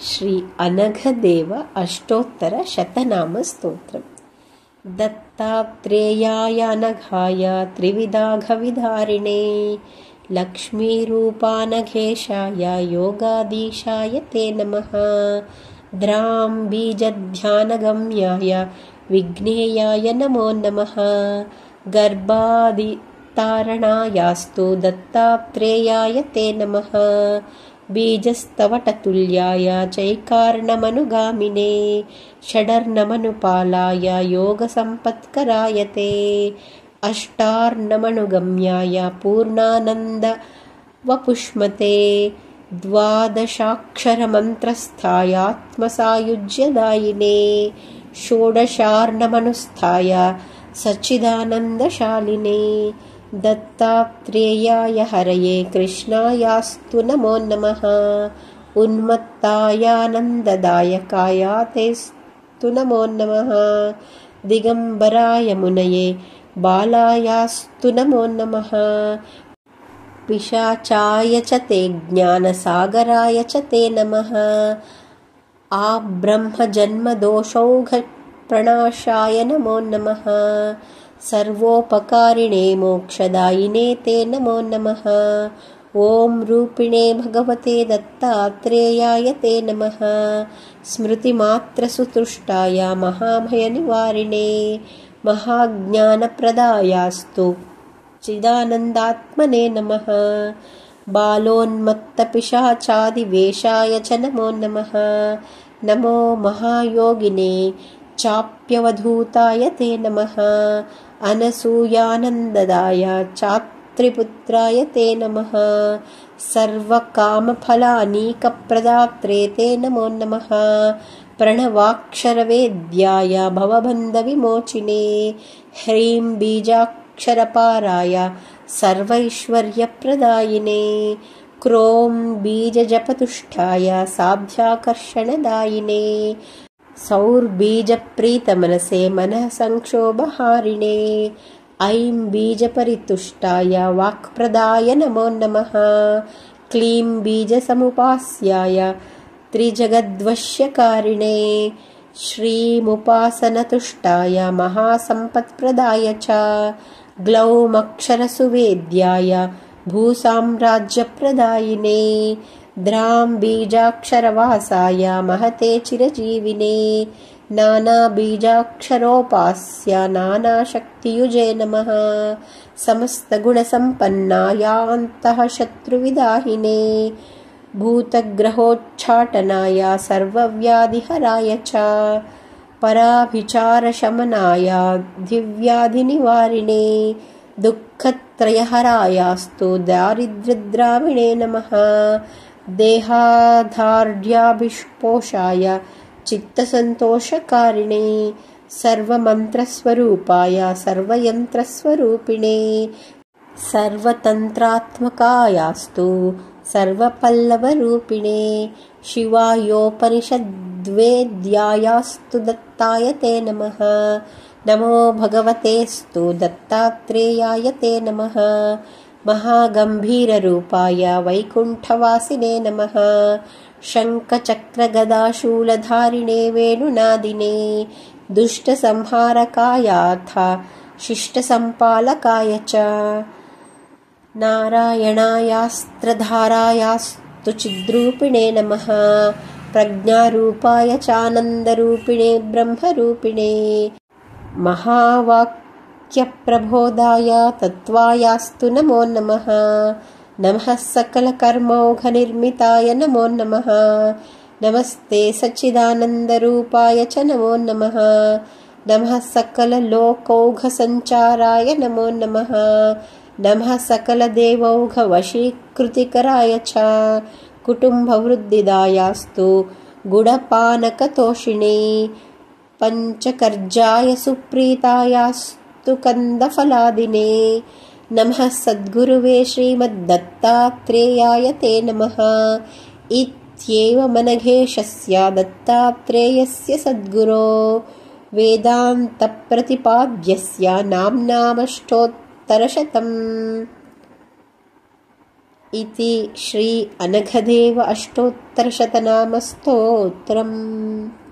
श्री अनघदेव अष्टोत्तरशतनामस्तोत्रम्। दत्तात्रेयाय अनघाय त्रिविधाघविधारिणे लक्ष्मीरूपानघेशाय योगाधीशाय ते नमः। द्रां बीजध्यानगम्याय विघ्नेयाय नमो नमः। गर्भादितारणायास्तु दत्तात्रेयाय ते नमः। बीजस्तवटतुल्याय चैकार्णमनुगामिने षडर्णमनुपालाय योगसम्पत्कराय ते अष्टार्णमनुगम्याय पूर्णानन्दवपुष्मते द्वादशाक्षरमन्त्रस्थाय आत्मसायुज्यदायिने षोडशार्णमनुस्थाय सच्चिदानन्दशालिने दत्तात्रेयाय हरये कृष्णायास्तु नमो नमः। उन्मत्तायानन्ददायकाय तेस्तु नमो नमः। दिगम्बराय मुनये बालायास्तु नमो नमः। पिशाचाय च ते ज्ञानसागराय च ते नमः। आब्रह्मजन्मदोषौघप्रणाशाय नमो नमः। सर्वोपकारिणे मोक्षदायिने ते नमो नमः। ॐ रूपिणे भगवते दत्तात्रेयाय ते नमः। स्मृतिमात्रसुतुष्टाय महाभयनिवारिणे महाज्ञानप्रदायास्तु चिदानन्दात्मने नमः। बालोन्मत्तपिशाचादिवेशाय च नमो नमः। नमो महायोगिने चाप्यवधूताय ते नमः। अनसूयानन्ददाय चात्रिपुत्राय ते नमः। सर्वकामफलानीकप्रदात्रे ते नमो नमः। प्रणवाक्षरवेद्याय भवबन्धविमोचिने ह्रीं बीजाक्षरपाराय सर्वैश्वर्यप्रदायिने क्रों बीजजपतुष्टाय साध्याकर्षणदायिने सौर्बीजप्रीतमनसे मनःसंक्षोभहारिणे ऐं बीजपरितुष्टाय वाक्प्रदाय नमो नमः। क्लीं बीजसमुपास्याय त्रिजगद्वश्यकारिणे श्रीमुपासनतुष्टाय महासम्पत्प्रदाय च ग्लौमक्षरसुवेद्याय भूसाम्राज्यप्रदायिने द्रां बीजाक्षरवासाय महते चिरजीविने नानाबीजाक्षरोपास्य नानाशक्तियुजे नमः। समस्तगुणसम्पन्नायान्तः शत्रुविदाहिने भूतग्रहोच्चाटनाय सर्वव्याधिहराय च पराभिचारशमनाय दिव्याधिनिवारिणे दुःखत्रयहरायास्तु दारिद्र्यद्राविणे नमः। देहाधार्ढ्याभिष्पोषाय चित्तसन्तोषकारिणे सर्वमन्त्रस्वरूपाय सर्वयन्त्रस्वरूपिणे सर्वतन्त्रात्मकायास्तु सर्वपल्लवरूपिणे शिवायोपनिषद्वेद्यायास्तु दत्ताय ते नमः। नमो भगवतेस्तु दत्तात्रेयाय ते नमः। महागम्भीररूपाय वैकुण्ठवासिने नमः। शङ्खचक्रगदाशूलधारिणे वेणुनादिने दुष्टसंहारकायाथ शिष्टसम्पालकाय च नारायणायास्त्रधारायास्तु चिद्रूपिणे नमः। प्रज्ञारूपाय चानन्दरूपिणे ब्रह्मरूपिणे महावाक्यप्रबोधाय तत्त्वायास्तु नमो नमः। नमः सकलकर्मौघनिर्मिताय नमो नमः। नमस्ते सच्चिदानन्दरूपाय च नमो नमः। नमः सकललोकौघसञ्चाराय नमो नमः। नमः सकलदेवौघवशीकृतिकराय च कुटुम्बवृद्धिदायास्तु गुडपानकतोषिणे पञ्चकर्जाय सुप्रीतायास्तु कन्दफलादिने नमः सद्गुरुवे श्रीमद्दत्तात्रेयाय ते नमः। इत्येवमनघेशस्य दत्तात्रेयस्य सद्गुरो वेदान्तप्रतिपाद्यस्य नाम्नामष्टोत्तरशतम्। इति श्री अनघदेव अष्टोत्तरशतनामस्तोत्रम्।